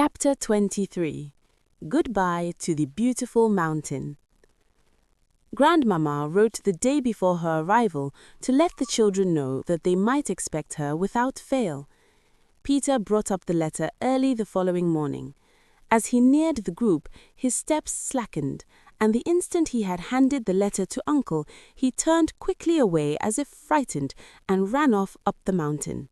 Chapter 23. Goodbye to the Beautiful Mountain. Grandmama wrote the day before her arrival to let the children know that they might expect her without fail. Peter brought up the letter early the following morning. As he neared the group, his steps slackened, and the instant he had handed the letter to Uncle, he turned quickly away as if frightened and ran off up the mountain.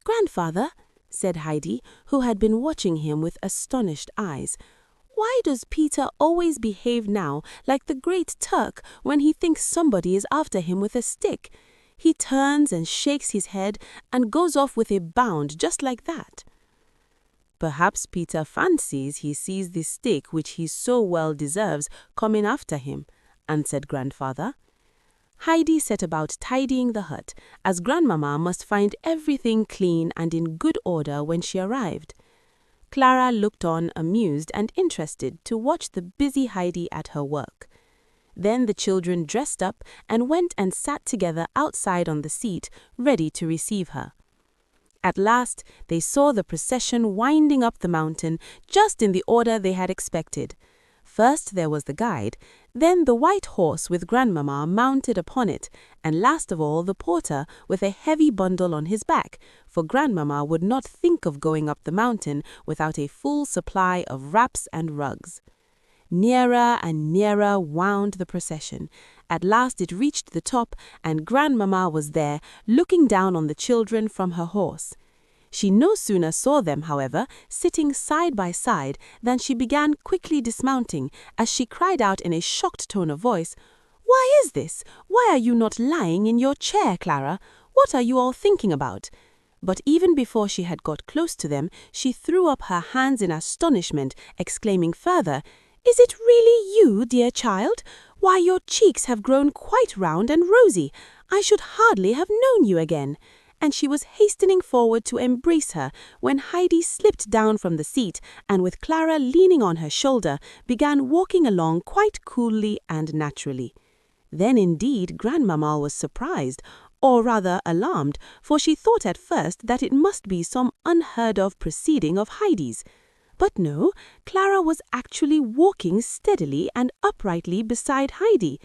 "Grandfather," said Heidi, who had been watching him with astonished eyes, "why does Peter always behave now like the Great Turk when he thinks somebody is after him with a stick? He turns and shakes his head and goes off with a bound just like that." "Perhaps Peter fancies he sees the stick which he so well deserves coming after him," answered Grandfather. Heidi set about tidying the hut, as Grandmama must find everything clean and in good order when she arrived. Clara looked on amused and interested to watch the busy Heidi at her work. Then the children dressed up and went and sat together outside on the seat, ready to receive her. At last they saw the procession winding up the mountain just in the order they had expected. First there was the guide, then the white horse with Grandmama mounted upon it, and last of all the porter with a heavy bundle on his back, for Grandmama would not think of going up the mountain without a full supply of wraps and rugs. Nearer and nearer wound the procession. At last it reached the top, and Grandmama was there, looking down on the children from her horse. She no sooner saw them, however, sitting side by side, than she began quickly dismounting, as she cried out in a shocked tone of voice, "Why is this? Why are you not lying in your chair, Clara? What are you all thinking about?" But even before she had got close to them, she threw up her hands in astonishment, exclaiming further, "Is it really you, dear child? Why, your cheeks have grown quite round and rosy. I should hardly have known you again." And she was hastening forward to embrace her when Heidi slipped down from the seat and, with Clara leaning on her shoulder, began walking along quite coolly and naturally. Then indeed Grandmama was surprised, or rather alarmed, for she thought at first that it must be some unheard-of proceeding of Heidi's. But no, Clara was actually walking steadily and uprightly beside Heidi.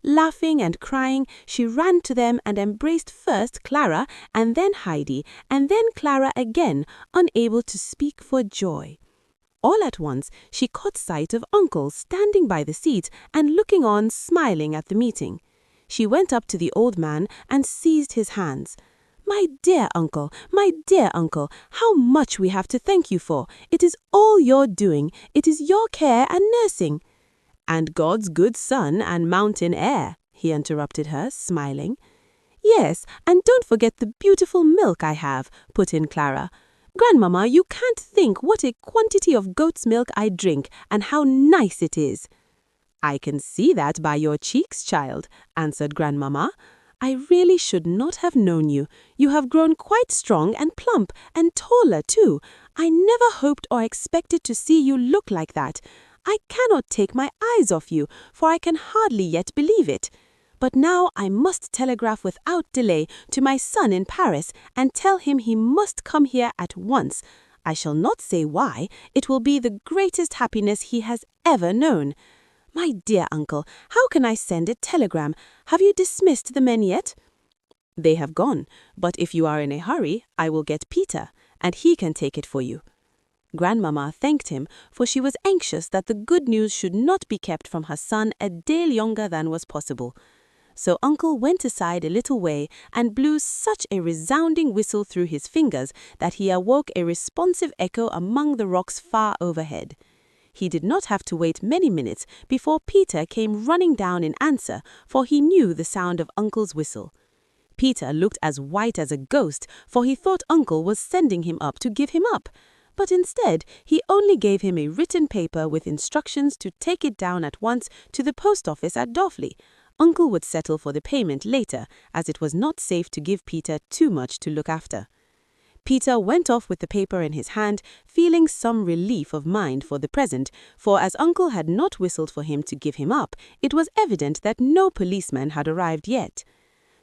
Laughing and crying, she ran to them and embraced first Clara and then Heidi, and then Clara again, unable to speak for joy. All at once she caught sight of Uncle standing by the seat and looking on, smiling at the meeting. She went up to the old man and seized his hands. My dear Uncle, how much we have to thank you for. It is all your doing. It is your care and nursing." "And God's good sun and mountain air," he interrupted her, smiling. "Yes, and don't forget the beautiful milk I have," put in Clara. "Grandmama, you can't think what a quantity of goat's milk I drink and how nice it is." "I can see that by your cheeks, child," answered Grandmama. "I really should not have known you. You have grown quite strong and plump and taller too. I never hoped or expected to see you look like that. I cannot take my eyes off you, for I can hardly yet believe it. But now I must telegraph without delay to my son in Paris and tell him he must come here at once. I shall not say why. It will be the greatest happiness he has ever known. My dear Uncle, how can I send a telegram? Have you dismissed the men yet?" "They have gone, but if you are in a hurry, I will get Peter, and he can take it for you." Grandmama thanked him, for she was anxious that the good news should not be kept from her son a day longer than was possible. So Uncle went aside a little way and blew such a resounding whistle through his fingers that he awoke a responsive echo among the rocks far overhead. He did not have to wait many minutes before Peter came running down in answer, for he knew the sound of Uncle's whistle. Peter looked as white as a ghost, for he thought Uncle was sending him up to give him up. But instead, he only gave him a written paper with instructions to take it down at once to the post office at Dofley. Uncle would settle for the payment later, as it was not safe to give Peter too much to look after. Peter went off with the paper in his hand, feeling some relief of mind for the present, for as Uncle had not whistled for him to give him up, it was evident that no policeman had arrived yet.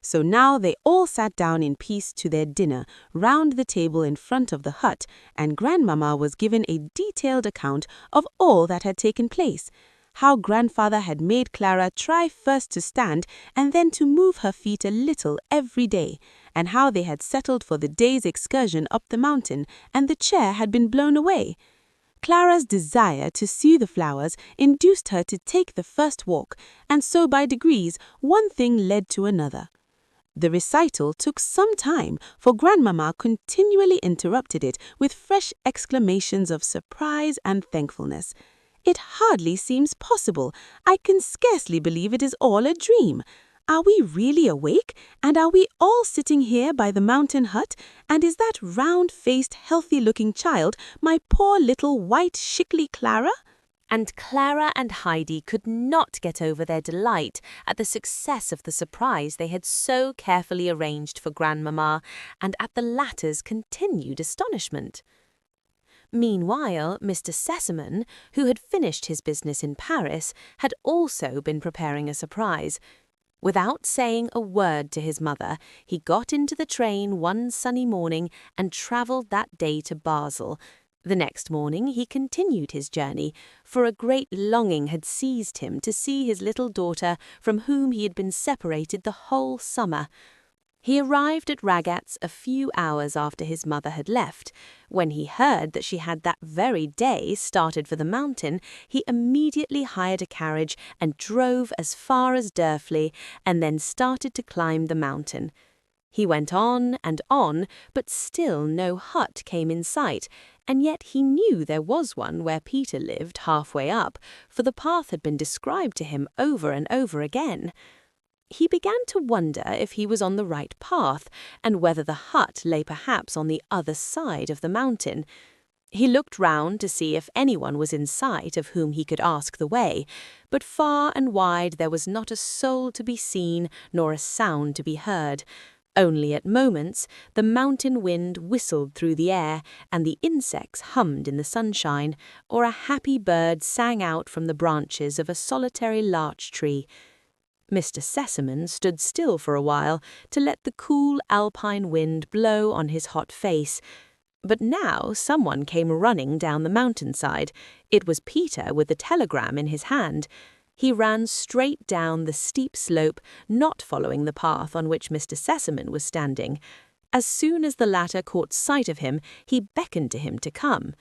So now they all sat down in peace to their dinner round the table in front of the hut, and Grandmama was given a detailed account of all that had taken place. How Grandfather had made Clara try first to stand and then to move her feet a little every day, and how they had settled for the day's excursion up the mountain and the chair had been blown away. Clara's desire to see the flowers induced her to take the first walk, and so by degrees one thing led to another. The recital took some time, for Grandmama continually interrupted it with fresh exclamations of surprise and thankfulness. "It hardly seems possible. I can scarcely believe it is all a dream. Are we really awake? And are we all sitting here by the mountain hut? And is that round-faced, healthy-looking child my poor little white, shickly Clara?" And Clara and Heidi could not get over their delight at the success of the surprise they had so carefully arranged for Grandmama, and at the latter's continued astonishment. Meanwhile, Mr. Sesamon, who had finished his business in Paris, had also been preparing a surprise. Without saying a word to his mother, he got into the train one sunny morning and travelled that day to Basel. The next morning he continued his journey, for a great longing had seized him to see his little daughter from whom he had been separated the whole summer. He arrived at Ragatz a few hours after his mother had left. When he heard that she had that very day started for the mountain, he immediately hired a carriage and drove as far as Dörfli, and then started to climb the mountain. He went on, but still no hut came in sight, and yet he knew there was one where Peter lived halfway up, for the path had been described to him over and over again. He began to wonder if he was on the right path, and whether the hut lay perhaps on the other side of the mountain. He looked round to see if anyone was in sight of whom he could ask the way, but far and wide there was not a soul to be seen, nor a sound to be heard. Only at moments the mountain wind whistled through the air, and the insects hummed in the sunshine, or a happy bird sang out from the branches of a solitary larch tree. Mr. Sesamon stood still for a while to let the cool alpine wind blow on his hot face. But now someone came running down the mountainside. It was Peter with the telegram in his hand. He ran straight down the steep slope, not following the path on which Mr. Sesamon was standing. As soon as the latter caught sight of him, he beckoned to him to come.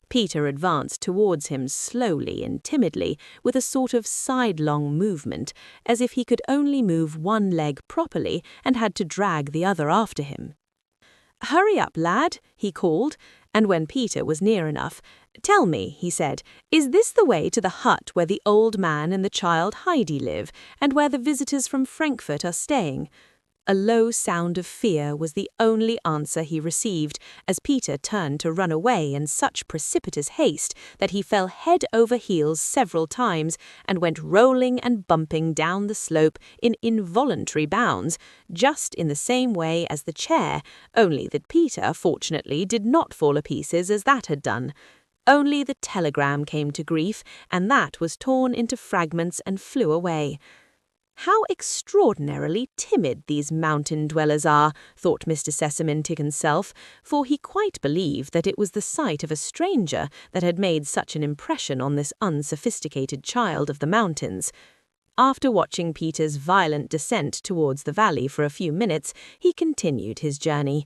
Peter advanced towards him slowly and timidly, with a sort of sidelong movement, as if he could only move one leg properly and had to drag the other after him. "Hurry up, lad," he called, and when Peter was near enough, "Tell me," he said, "is this the way to the hut where the old man and the child Heidi live, and where the visitors from Frankfurt are staying?" A low sound of fear was the only answer he received, as Peter turned to run away in such precipitous haste that he fell head over heels several times and went rolling and bumping down the slope in involuntary bounds, just in the same way as the chair, only that Peter fortunately did not fall to pieces as that had done. Only the telegram came to grief, and that was torn into fragments and flew away. "How extraordinarily timid these mountain dwellers are," thought Mr. Sesamon to himself, for he quite believed that it was the sight of a stranger that had made such an impression on this unsophisticated child of the mountains. After watching Peter's violent descent towards the valley for a few minutes, he continued his journey.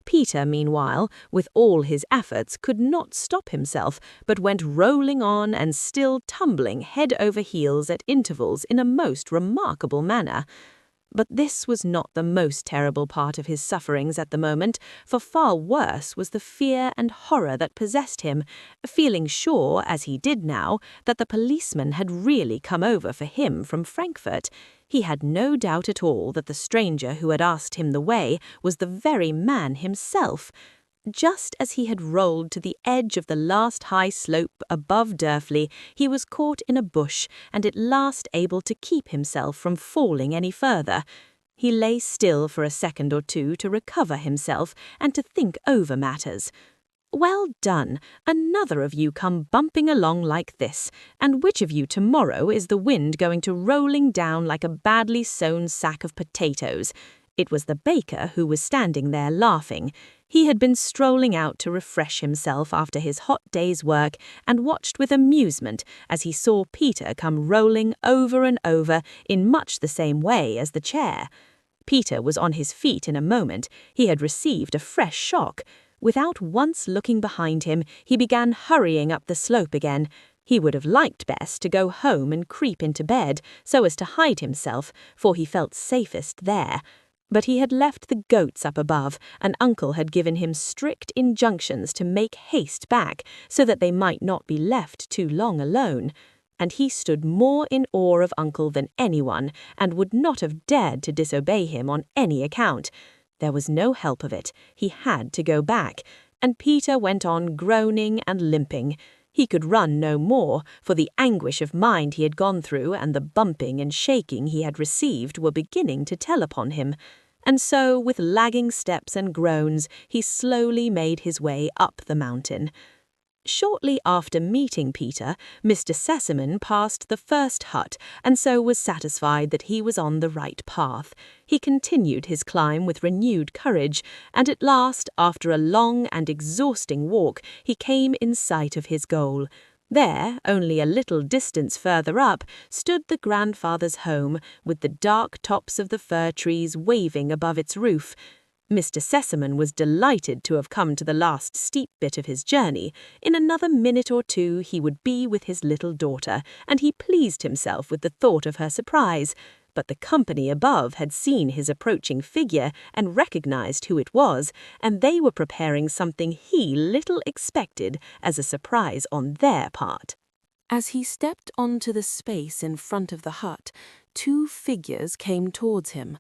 Peter, meanwhile, with all his efforts, could not stop himself, but went rolling on and still tumbling head over heels at intervals in a most remarkable manner. But this was not the most terrible part of his sufferings at the moment, for far worse was the fear and horror that possessed him, feeling sure, as he did now, that the policeman had really come over for him from Frankfurt. He had no doubt at all that the stranger who had asked him the way was the very man himself. Just as he had rolled to the edge of the last high slope above Dörfli, he was caught in a bush and at last able to keep himself from falling any further. He lay still for a second or two to recover himself and to think over matters. "Well done! Another of you come bumping along like this, and which of you tomorrow is the wind going to rolling down like a badly sewn sack of potatoes?" It was the baker who was standing there laughing. He had been strolling out to refresh himself after his hot day's work and watched with amusement as he saw Peter come rolling over and over in much the same way as the chair. Peter was on his feet in a moment. He had received a fresh shock. Without once looking behind him, he began hurrying up the slope again. He would have liked best to go home and creep into bed so as to hide himself, for he felt safest there. But he had left the goats up above, and Uncle had given him strict injunctions to make haste back so that they might not be left too long alone. And he stood more in awe of Uncle than anyone, and would not have dared to disobey him on any account. There was no help of it. He had to go back, and Peter went on groaning and limping. He could run no more, for the anguish of mind he had gone through and the bumping and shaking he had received were beginning to tell upon him. And so, with lagging steps and groans, he slowly made his way up the mountain. Shortly after meeting Peter, Mr. Sesamon passed the first hut, and so was satisfied that he was on the right path. He continued his climb with renewed courage, and at last, after a long and exhausting walk, he came in sight of his goal. There, only a little distance further up, stood the grandfather's home, with the dark tops of the fir trees waving above its roof. Mr. Sesamon was delighted to have come to the last steep bit of his journey. In another minute or two he would be with his little daughter, and he pleased himself with the thought of her surprise. But the company above had seen his approaching figure and recognized who it was, and they were preparing something he little expected as a surprise on their part. As he stepped onto the space in front of the hut, two figures came towards him.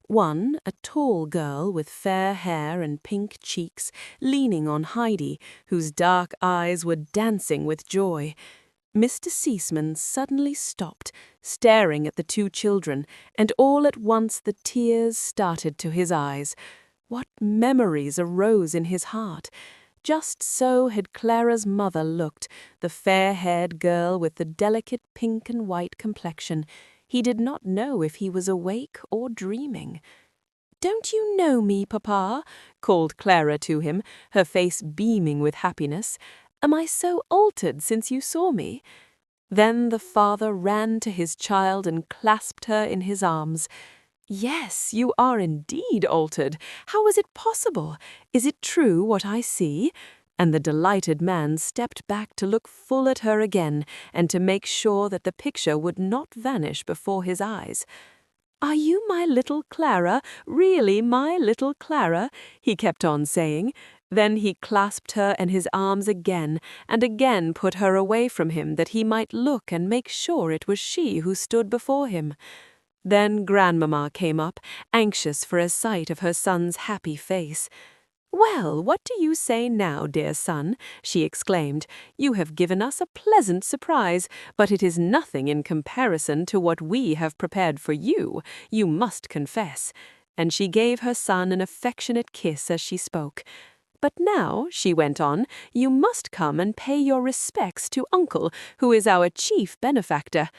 One, a tall girl with fair hair and pink cheeks, leaning on Heidi, whose dark eyes were dancing with joy. Mr. Sesamon suddenly stopped, staring at the two children, and all at once the tears started to his eyes. What memories arose in his heart! Just so had Clara's mother looked, the fair-haired girl with the delicate pink and white complexion. He did not know if he was awake or dreaming. "Don't you know me, Papa?" called Clara to him, her face beaming with happiness. "Am I so altered since you saw me?" Then the father ran to his child and clasped her in his arms. "Yes, you are indeed altered. How is it possible? Is it true what I see?" And the delighted man stepped back to look full at her again and to make sure that the picture would not vanish before his eyes. "Are you my little Clara, really my little Clara?" he kept on saying. Then he clasped her in his arms again and again put her away from him that he might look and make sure it was she who stood before him. Then Grandmamma came up, anxious for a sight of her son's happy face. "Well, what do you say now, dear son?" she exclaimed. "You have given us a pleasant surprise, but it is nothing in comparison to what we have prepared for you, you must confess." And she gave her son an affectionate kiss as she spoke. "But now," she went on, "you must come and pay your respects to Uncle, who is our chief benefactor."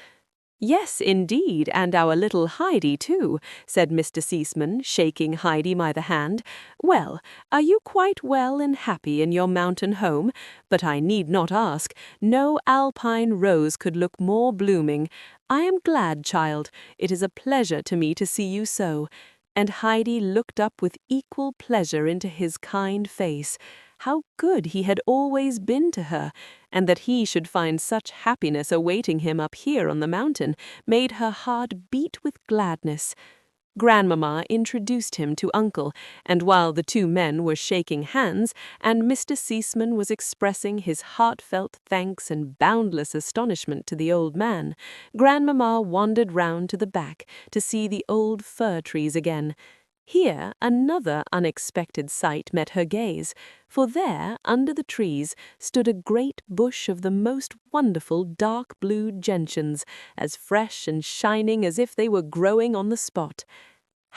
"Yes, indeed, and our little Heidi, too," said Mr. Sesamon, shaking Heidi by the hand. "Well, are you quite well and happy in your mountain home? But I need not ask. No alpine rose could look more blooming. I am glad, child. It is a pleasure to me to see you so." And Heidi looked up with equal pleasure into his kind face. How good he had always been to her, and that he should find such happiness awaiting him up here on the mountain made her heart beat with gladness. Grandmamma introduced him to Uncle, and while the two men were shaking hands and Mr. Sesamon was expressing his heartfelt thanks and boundless astonishment to the old man, Grandmamma wandered round to the back to see the old fir trees again. Here another unexpected sight met her gaze, for there, under the trees, stood a great bush of the most wonderful dark blue gentians, as fresh and shining as if they were growing on the spot.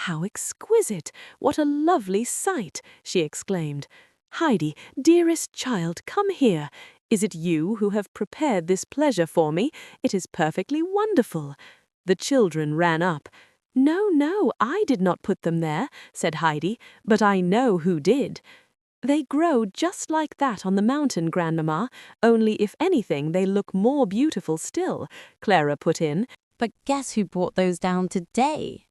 "How exquisite! What a lovely sight!" she exclaimed. Heidi, dearest child, come here. Is it you who have prepared this pleasure for me? It is perfectly wonderful." The children ran up. "No, no, I did not put them there," said Heidi, "but I know who did." "They grow just like that on the mountain, Grandmama, only if anything they look more beautiful still," Clara put in. But guess who brought those down today?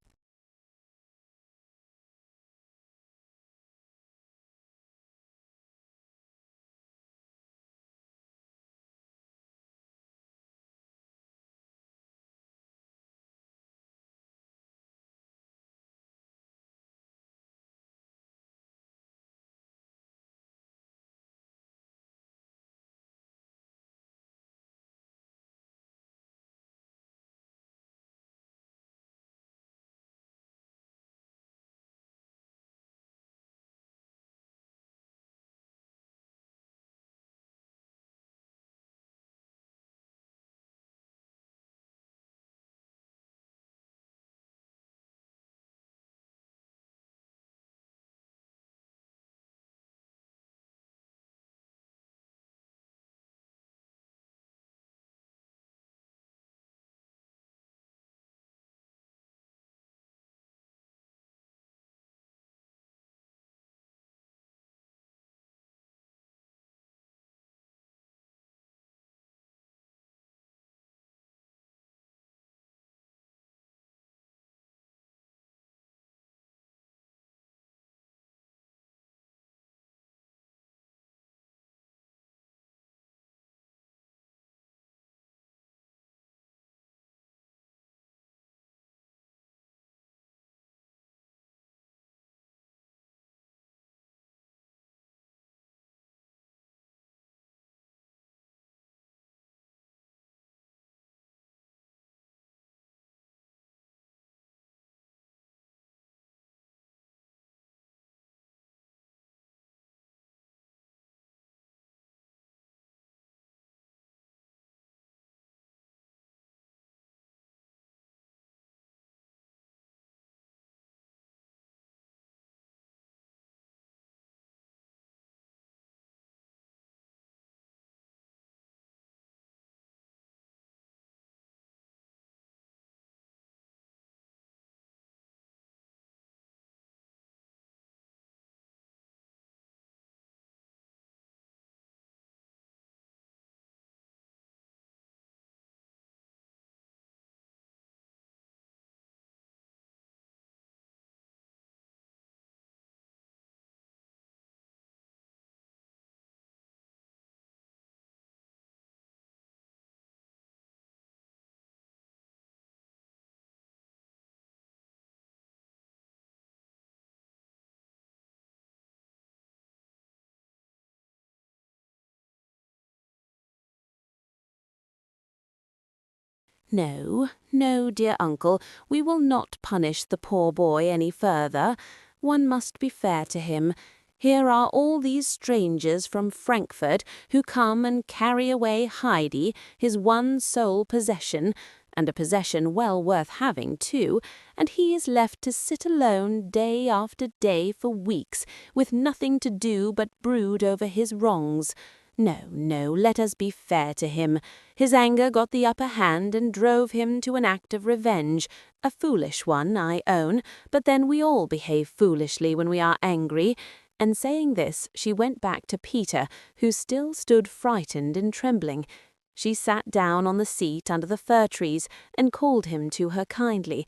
No, no, dear uncle, we will not punish the poor boy any further. One must be fair to him. Here are all these strangers from Frankfurt who come and carry away Heidi, his one sole possession, and a possession well worth having too, and he is left to sit alone day after day for weeks, with nothing to do but brood over his wrongs. No, no, let us be fair to him. His anger got the upper hand and drove him to an act of revenge, a foolish one, I own, but then we all behave foolishly when we are angry. And saying this, she went back to Peter, who still stood frightened and trembling. She sat down on the seat under the fir trees and called him to her kindly.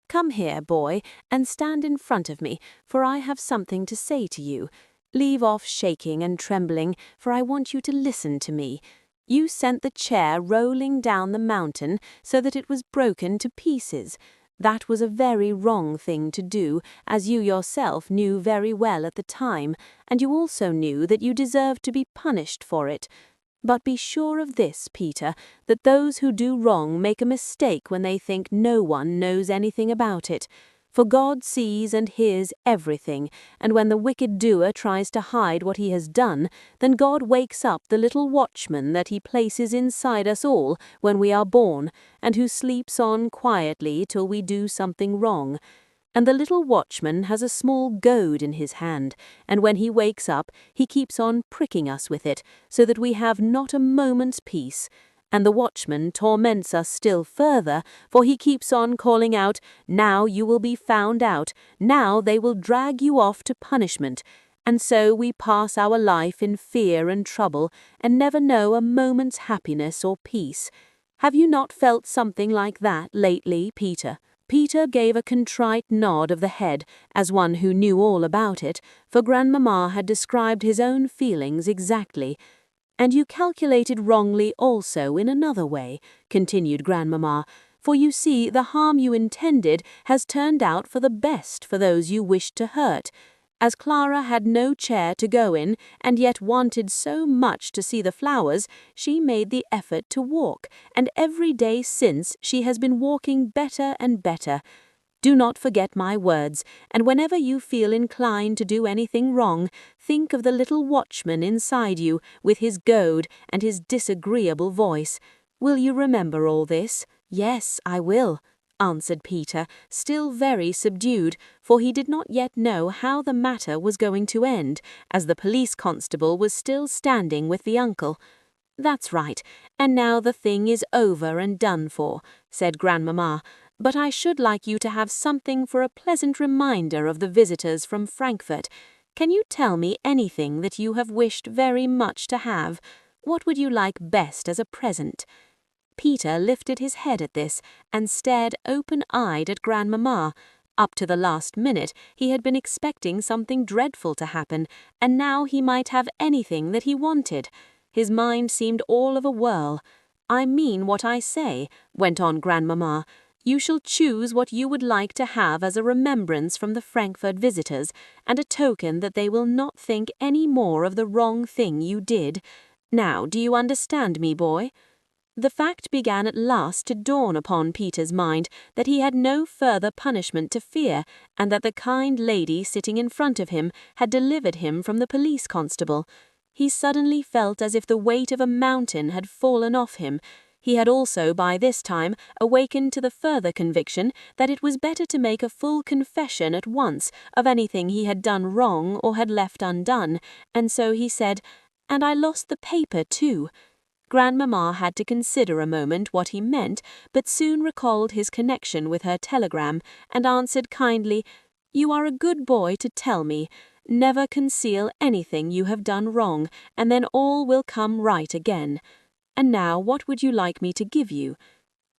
"Come here, boy, and stand in front of me, for I have something to say to you. Leave off shaking and trembling, for I want you to listen to me. You sent the chair rolling down the mountain so that it was broken to pieces. That was a very wrong thing to do, as you yourself knew very well at the time, and you also knew that you deserved to be punished for it. But be sure of this, Peter, that those who do wrong make a mistake when they think no one knows anything about it. For God sees and hears everything, and when the wicked doer tries to hide what he has done, then God wakes up the little watchman that he places inside us all when we are born, and who sleeps on quietly till we do something wrong. And the little watchman has a small goad in his hand, and when he wakes up, he keeps on pricking us with it, so that we have not a moment's peace. And the watchman torments us still further, for he keeps on calling out, 'Now you will be found out, now they will drag you off to punishment.' And so we pass our life in fear and trouble, and never know a moment's happiness or peace. Have you not felt something like that lately, Peter?" Peter gave a contrite nod of the head, as one who knew all about it, for Grandmamma had described his own feelings exactly. "And you calculated wrongly also in another way," continued Grandmamma, "for you see the harm you intended has turned out for the best for those you wished to hurt. As Clara had no chair to go in, and yet wanted so much to see the flowers, she made the effort to walk, and every day since she has been walking better and better. Do not forget my words, and whenever you feel inclined to do anything wrong, think of the little watchman inside you, with his goad and his disagreeable voice. Will you remember all this?" "Yes, I will," answered Peter, still very subdued, for he did not yet know how the matter was going to end, as the police constable was still standing with the uncle. "That's right, and now the thing is over and done for," said Grandmamma, "but I should like you to have something for a pleasant reminder of the visitors from Frankfurt. Can you tell me anything that you have wished very much to have? What would you like best as a present?" Peter lifted his head at this, and stared open-eyed at Grandmamma. Up to the last minute he had been expecting something dreadful to happen, and now he might have anything that he wanted. His mind seemed all of a whirl. "I mean what I say," went on Grandmamma. "You shall choose what you would like to have as a remembrance from the Frankfurt visitors, and a token that they will not think any more of the wrong thing you did. Now, do you understand me, boy?" The fact began at last to dawn upon Peter's mind that he had no further punishment to fear, and that the kind lady sitting in front of him had delivered him from the police constable. He suddenly felt as if the weight of a mountain had fallen off him. He had also by this time awakened to the further conviction that it was better to make a full confession at once of anything he had done wrong or had left undone, and so he said, "And I lost the paper too." Grandmamma had to consider a moment what he meant, but soon recalled his connection with her telegram, and answered kindly, "You are a good boy to tell me. Never conceal anything you have done wrong, and then all will come right again. And now what would you like me to give you?"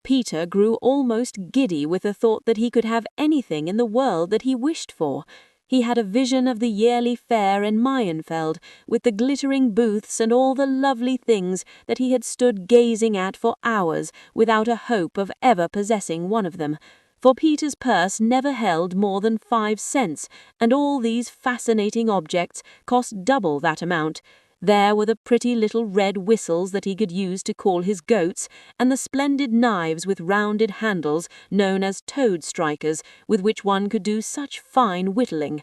Peter grew almost giddy with the thought that he could have anything in the world that he wished for. He had a vision of the yearly fair in Mayenfeld, with the glittering booths and all the lovely things that he had stood gazing at for hours without a hope of ever possessing one of them. For Peter's purse never held more than 5 cents, and all these fascinating objects cost double that amount. There were the pretty little red whistles that he could use to call his goats, and the splendid knives with rounded handles known as toad strikers, with which one could do such fine whittling.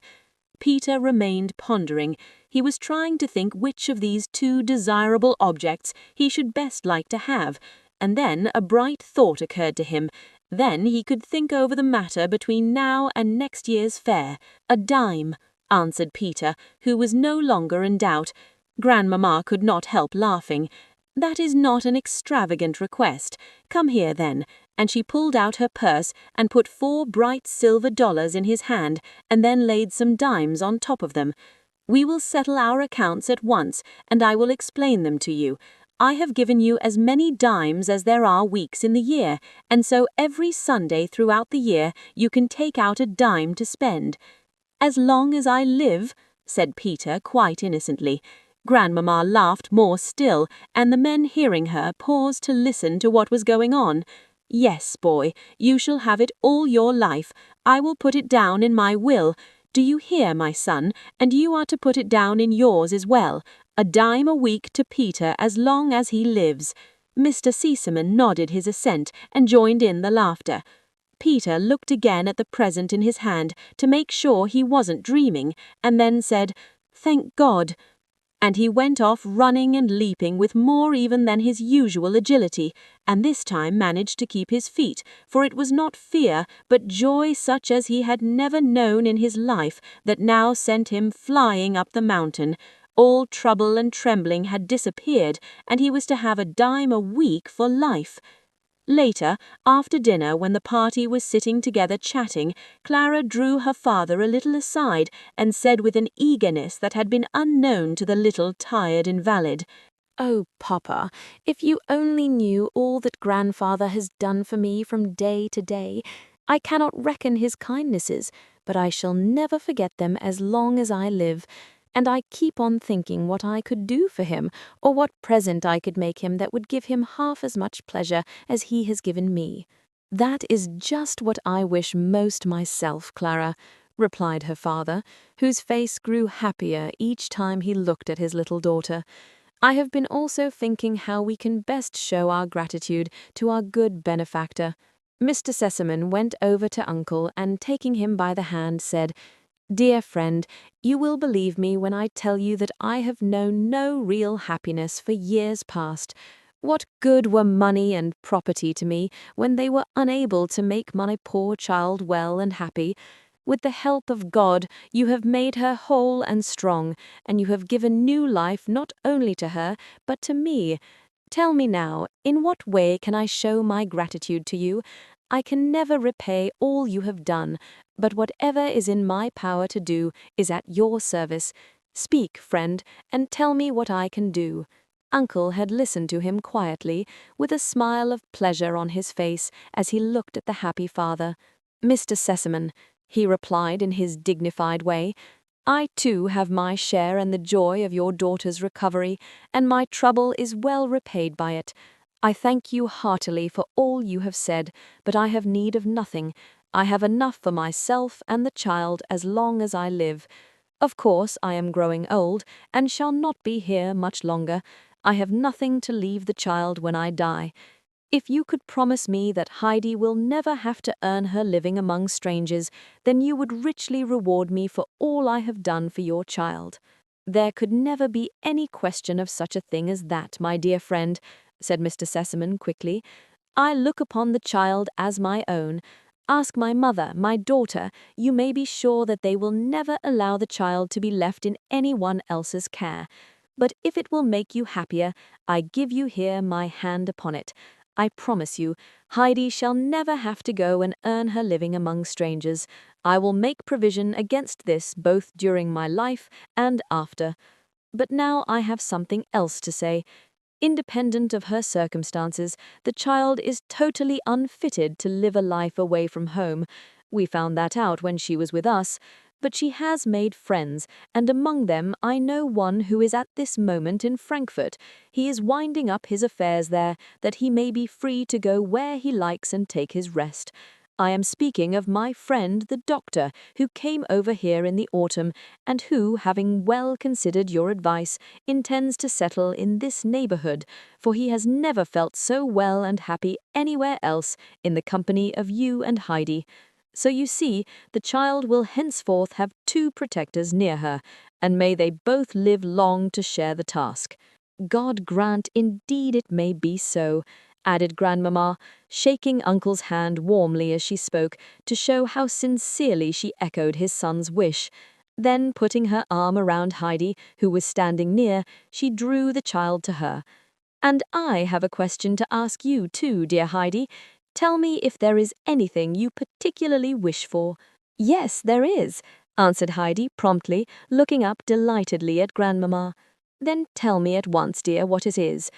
Peter remained pondering. He was trying to think which of these 2 desirable objects he should best like to have, and then a bright thought occurred to him. Then he could think over the matter between now and next year's fair. "A dime," answered Peter, who was no longer in doubt. Grandmamma could not help laughing. "That is not an extravagant request. Come here, then," and she pulled out her purse and put 4 bright silver dollars in his hand, and then laid some dimes on top of them. "We will settle our accounts at once, and I will explain them to you. I have given you as many dimes as there are weeks in the year, and so every Sunday throughout the year you can take out a dime to spend." "As long as I live," said Peter quite innocently. Grandmamma laughed more still, and the men hearing her paused to listen to what was going on. "Yes, boy, you shall have it all your life. I will put it down in my will. Do you hear, my son? And you are to put it down in yours as well. A dime a week to Peter as long as he lives." Mr. Seaman nodded his assent and joined in the laughter. Peter looked again at the present in his hand to make sure he wasn't dreaming, and then said, "Thank God." and he went off running and leaping with more even than his usual agility, and this time managed to keep his feet, for it was not fear, but joy such as he had never known in his life that now sent him flying up the mountain. All trouble and trembling had disappeared, and he was to have a dime a week for life. Later, after dinner, when the party was sitting together chatting, Clara drew her father a little aside and said with an eagerness that had been unknown to the little tired invalid, "Oh, Papa, if you only knew all that Grandfather has done for me from day to day. I cannot reckon his kindnesses, but I shall never forget them as long as I live. And I keep on thinking what I could do for him, or what present I could make him that would give him half as much pleasure as he has given me." "That is just what I wish most myself, Clara," replied her father, whose face grew happier each time he looked at his little daughter. "I have been also thinking how we can best show our gratitude to our good benefactor." Mr. Sesamon went over to Uncle and, taking him by the hand, said, "Dear friend, you will believe me when I tell you that I have known no real happiness for years past. What good were money and property to me when they were unable to make my poor child well and happy? With the help of God, you have made her whole and strong, and you have given new life not only to her, but to me. Tell me now, in what way can I show my gratitude to you? I can never repay all you have done, but whatever is in my power to do is at your service. Speak, friend, and tell me what I can do." Uncle had listened to him quietly, with a smile of pleasure on his face as he looked at the happy father. "Mr. Sesamon," he replied in his dignified way, "I too have my share in the joy of your daughter's recovery, and my trouble is well repaid by it. I thank you heartily for all you have said, but I have need of nothing. I have enough for myself and the child as long as I live. Of course, I am growing old, and shall not be here much longer. I have nothing to leave the child when I die. If you could promise me that Heidi will never have to earn her living among strangers, then you would richly reward me for all I have done for your child." "There could never be any question of such a thing as that, my dear friend," said Mr. Sesamon quickly. "I look upon the child as my own. Ask my mother, my daughter, you may be sure that they will never allow the child to be left in any one else's care. But if it will make you happier, I give you here my hand upon it. I promise you, Heidi shall never have to go and earn her living among strangers. I will make provision against this both during my life and after. But now I have something else to say. Independent of her circumstances, the child is totally unfitted to live a life away from home. We found that out when she was with us. But she has made friends, and among them I know one who is at this moment in Frankfurt. He is winding up his affairs there, that he may be free to go where he likes and take his rest. I am speaking of my friend the doctor, who came over here in the autumn, and who, having well considered your advice, intends to settle in this neighborhood, for he has never felt so well and happy anywhere else in the company of you and Heidi. So you see, the child will henceforth have two protectors near her, and may they both live long to share the task." "God grant indeed it may be so," added Grandmamma, shaking Uncle's hand warmly as she spoke, to show how sincerely she echoed his son's wish. Then, putting her arm around Heidi, who was standing near, she drew the child to her. "And I have a question to ask you too, dear Heidi. Tell me if there is anything you particularly wish for." "Yes, there is," answered Heidi promptly, looking up delightedly at Grandmamma. "Then tell me at once, dear, what it is."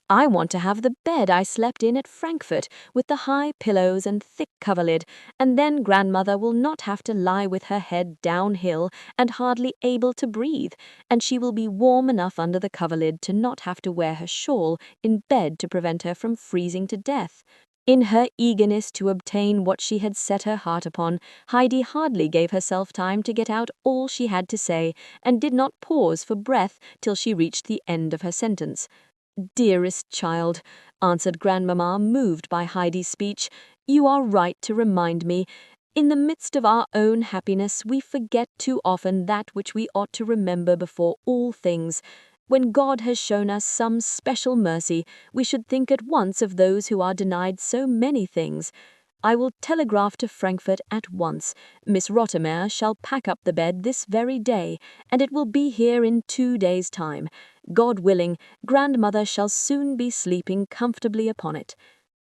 "I want to have the bed I slept in at Frankfurt, with the high pillows and thick coverlid, and then Grandmother will not have to lie with her head downhill and hardly able to breathe, and she will be warm enough under the coverlid to not have to wear her shawl in bed to prevent her from freezing to death." In her eagerness to obtain what she had set her heart upon, Heidi hardly gave herself time to get out all she had to say, and did not pause for breath till she reached the end of her sentence. "Dearest child," answered Grandmamma, moved by Heidi's speech, "you are right to remind me. In the midst of our own happiness, we forget too often that which we ought to remember before all things. When God has shown us some special mercy, we should think at once of those who are denied so many things. I will telegraph to Frankfurt at once. Miss Rottermeier shall pack up the bed this very day, and it will be here in 2 days' time. God willing, grandmother shall soon be sleeping comfortably upon it.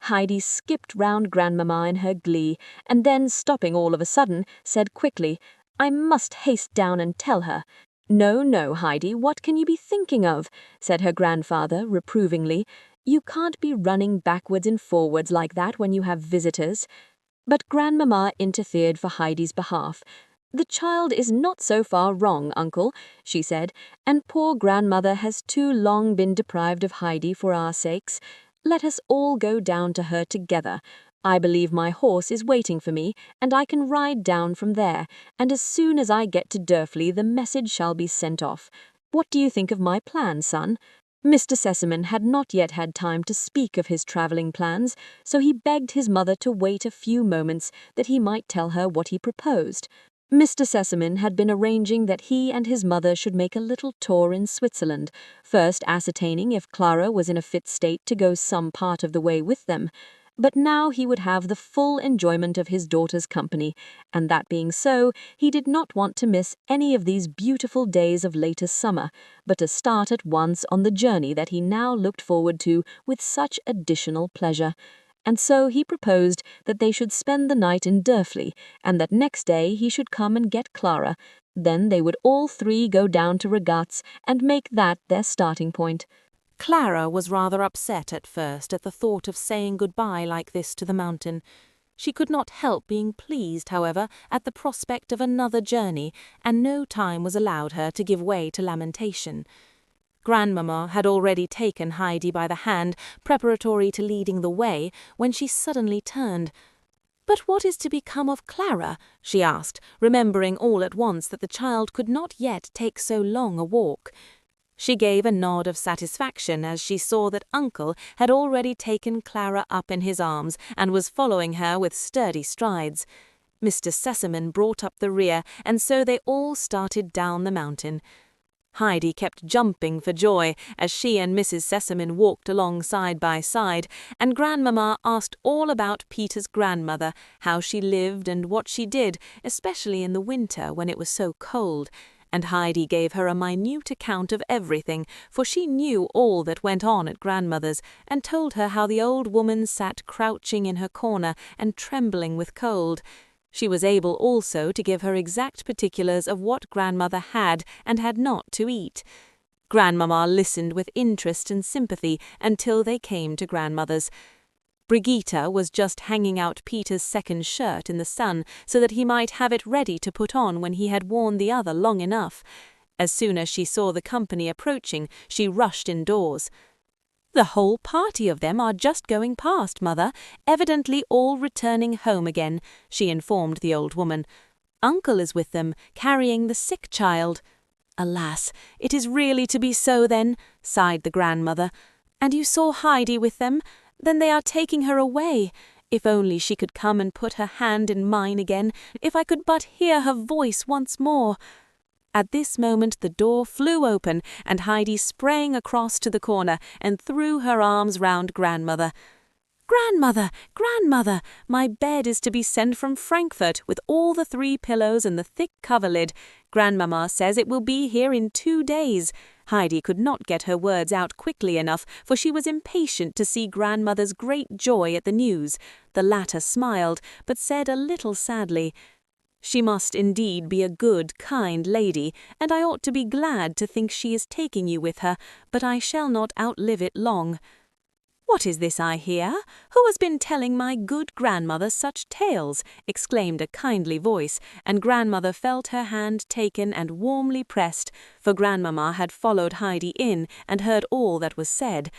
Heidi skipped round grandmamma in her glee, and then, stopping all of a sudden, said quickly, "I must haste down and tell her." "No, no, Heidi, what can you be thinking of?" said her grandfather reprovingly. "You can't be running backwards and forwards like that when you have visitors." But grandmamma interfered for Heidi's behalf. "The child is not so far wrong, uncle," she said, "and poor grandmother has too long been deprived of Heidi for our sakes. Let us all go down to her together. I believe my horse is waiting for me, and I can ride down from there, and as soon as I get to Durfley the message shall be sent off. What do you think of my plan, son?" Mr. Sesamon had not yet had time to speak of his travelling plans, so he begged his mother to wait a few moments that he might tell her what he proposed. Mr. Sesamon had been arranging that he and his mother should make a little tour in Switzerland, first ascertaining if Clara was in a fit state to go some part of the way with them. But now he would have the full enjoyment of his daughter's company, and that being so, he did not want to miss any of these beautiful days of later summer, but to start at once on the journey that he now looked forward to with such additional pleasure. And so he proposed that they should spend the night in Durfley, and that next day he should come and get Clara. Then they would all three go down to Regatz and make that their starting point. Clara was rather upset at first at the thought of saying goodbye like this to the mountain. She could not help being pleased, however, at the prospect of another journey, and no time was allowed her to give way to lamentation. Grandmamma had already taken Heidi by the hand, preparatory to leading the way, when she suddenly turned. "But what is to become of Clara?" she asked, remembering all at once that the child could not yet take so long a walk. She gave a nod of satisfaction as she saw that Uncle had already taken Clara up in his arms and was following her with sturdy strides. Mr. Sesamon brought up the rear, and so they all started down the mountain. Heidi kept jumping for joy as she and Mrs. Sesamon walked along side by side, and Grandmamma asked all about Peter's grandmother, how she lived and what she did, especially in the winter when it was so cold. And Heidi gave her a minute account of everything, for she knew all that went on at grandmother's, and told her how the old woman sat crouching in her corner and trembling with cold. She was able also to give her exact particulars of what grandmother had and had not to eat. Grandmamma listened with interest and sympathy until they came to grandmother's. Brigitte was just hanging out Peter's second shirt in the sun so that he might have it ready to put on when he had worn the other long enough. As soon as she saw the company approaching, she rushed indoors. "The whole party of them are just going past, Mother, evidently all returning home again," she informed the old woman. "Uncle is with them, carrying the sick child." "Alas, it is really to be so then," sighed the grandmother. "And you saw Heidi with them? Then they are taking her away. If only she could come and put her hand in mine again, if I could but hear her voice once more." At this moment the door flew open, and Heidi sprang across to the corner and threw her arms round grandmother. "Grandmother, grandmother, my bed is to be sent from Frankfurt with all the 3 pillows and the thick coverlid. Grandmamma says it will be here in 2 days. Heidi could not get her words out quickly enough, for she was impatient to see grandmother's great joy at the news. The latter smiled, but said a little sadly, "She must indeed be a good, kind lady, and I ought to be glad to think she is taking you with her, but I shall not outlive it long." "What is this I hear? Who has been telling my good grandmother such tales?" exclaimed a kindly voice, and grandmother felt her hand taken and warmly pressed, for grandmamma had followed Heidi in and heard all that was said.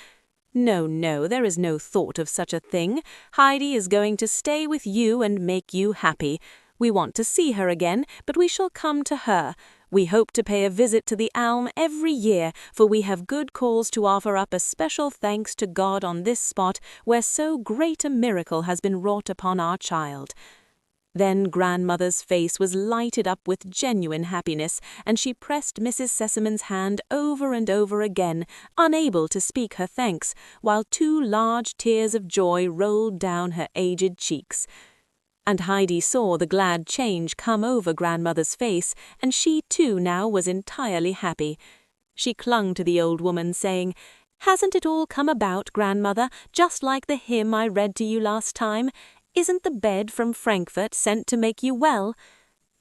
"No, no, there is no thought of such a thing. Heidi is going to stay with you and make you happy. We want to see her again, but we shall come to her. We hope to pay a visit to the Alm every year, for we have good cause to offer up a special thanks to God on this spot where so great a miracle has been wrought upon our child." Then grandmother's face was lighted up with genuine happiness, and she pressed Mrs. Sesame's hand over and over again, unable to speak her thanks, while 2 large tears of joy rolled down her aged cheeks. And Heidi saw the glad change come over grandmother's face, and she too now was entirely happy. She clung to the old woman, saying, "Hasn't it all come about, grandmother, just like the hymn I read to you last time? Isn't the bed from Frankfurt sent to make you well?"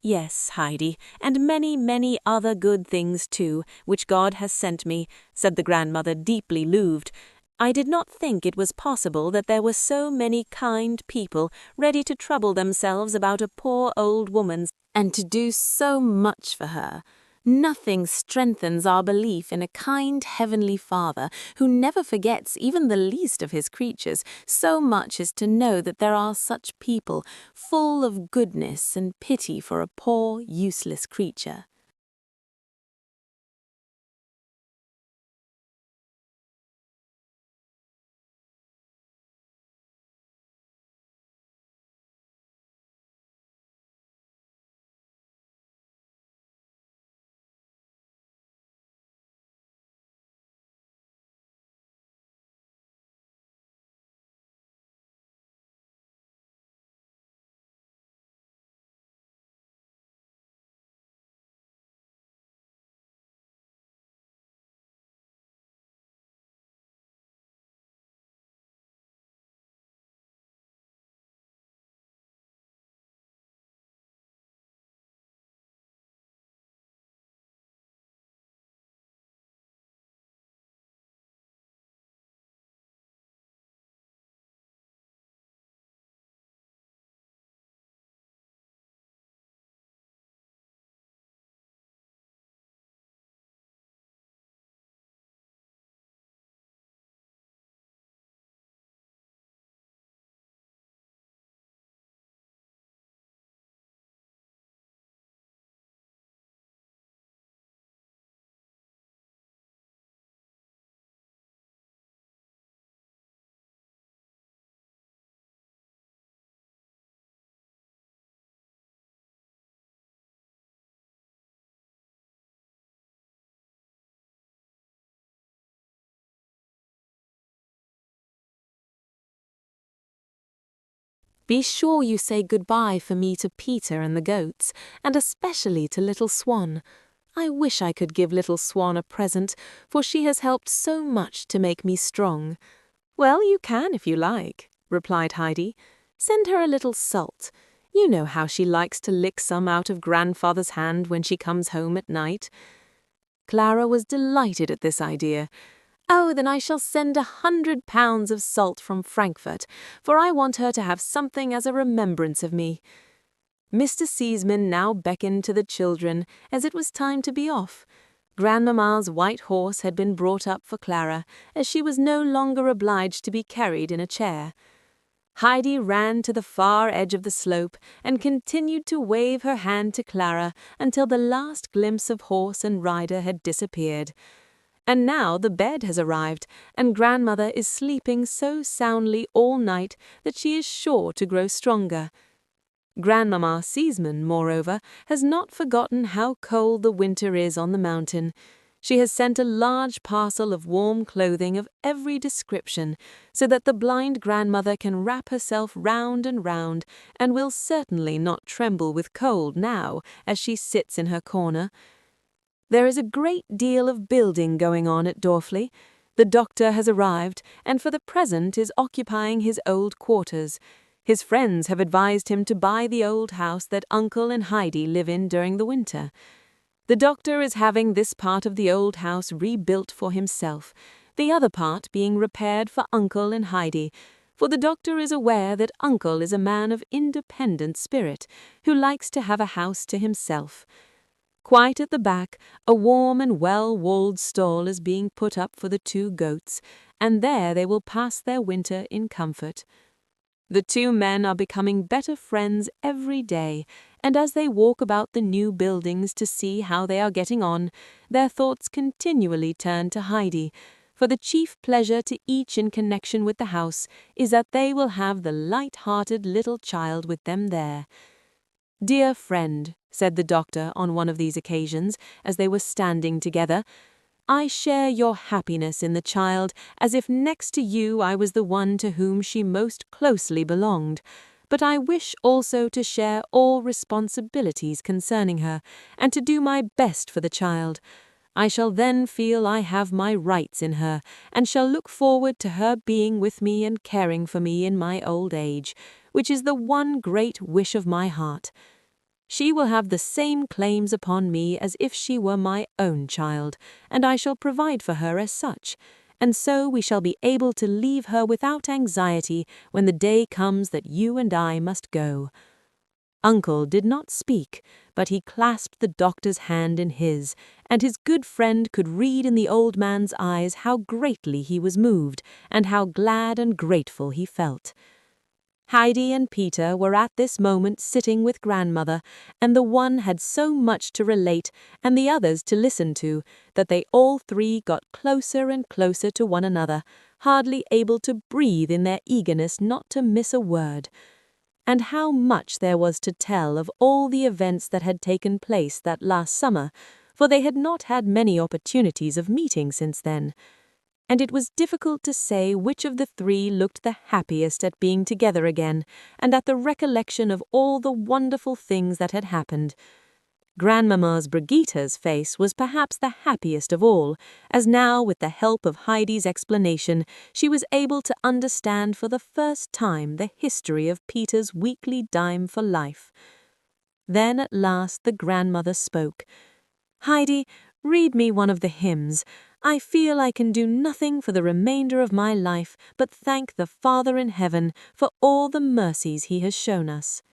"Yes, Heidi, and many, many other good things too, which God has sent me," said the grandmother, deeply moved. "I did not think it was possible that there were so many kind people ready to trouble themselves about a poor old woman, and to do so much for her. Nothing strengthens our belief in a kind Heavenly Father who never forgets even the least of his creatures so much as to know that there are such people full of goodness and pity for a poor, useless creature." "Be sure you say goodbye for me to Peter and the goats, and especially to little Swan. I wish I could give little Swan a present, for she has helped so much to make me strong." "Well, you can if you like," replied Heidi. "Send her a little salt. You know how she likes to lick some out of grandfather's hand when she comes home at night." Clara was delighted at this idea. "Oh, then I shall send 100 pounds of salt from Frankfurt, for I want her to have something as a remembrance of me." Mr. Seasman now beckoned to the children as it was time to be off. Grandmamma's white horse had been brought up for Clara, as she was no longer obliged to be carried in a chair. Heidi ran to the far edge of the slope and continued to wave her hand to Clara until the last glimpse of horse and rider had disappeared. And now the bed has arrived, and grandmother is sleeping so soundly all night that she is sure to grow stronger. Grandmamma Seasman, moreover, has not forgotten how cold the winter is on the mountain. She has sent a large parcel of warm clothing of every description, so that the blind grandmother can wrap herself round and round, and will certainly not tremble with cold now as she sits in her corner. There is a great deal of building going on at Dorfli. The doctor has arrived, and for the present is occupying his old quarters. His friends have advised him to buy the old house that Uncle and Heidi live in during the winter. The doctor is having this part of the old house rebuilt for himself, the other part being repaired for Uncle and Heidi, for the doctor is aware that Uncle is a man of independent spirit, who likes to have a house to himself. Quite at the back, a warm and well-walled stall is being put up for the 2 goats, and there they will pass their winter in comfort. The 2 men are becoming better friends every day, and as they walk about the new buildings to see how they are getting on, their thoughts continually turn to Heidi, for the chief pleasure to each in connection with the house is that they will have the light-hearted little child with them there. "Dear friend," said the doctor on one of these occasions, as they were standing together, "I share your happiness in the child, as if next to you I was the one to whom she most closely belonged. But I wish also to share all responsibilities concerning her, and to do my best for the child. I shall then feel I have my rights in her, and shall look forward to her being with me and caring for me in my old age, which is the one great wish of my heart. She will have the same claims upon me as if she were my own child, and I shall provide for her as such, and so we shall be able to leave her without anxiety when the day comes that you and I must go." Uncle did not speak, but he clasped the doctor's hand in his, and his good friend could read in the old man's eyes how greatly he was moved, and how glad and grateful he felt. Heidi and Peter were at this moment sitting with grandmother, and the one had so much to relate and the others to listen to that they all three got closer and closer to one another, hardly able to breathe in their eagerness not to miss a word. And how much there was to tell of all the events that had taken place that last summer, for they had not had many opportunities of meeting since then. And it was difficult to say which of the three looked the happiest at being together again, and at the recollection of all the wonderful things that had happened. Grandmamma's Brigitta's face was perhaps the happiest of all, as now, with the help of Heidi's explanation, she was able to understand for the first time the history of Peter's weekly dime for life. Then at last the grandmother spoke. "Heidi, read me one of the hymns. I feel I can do nothing for the remainder of my life but thank the Father in heaven for all the mercies he has shown us."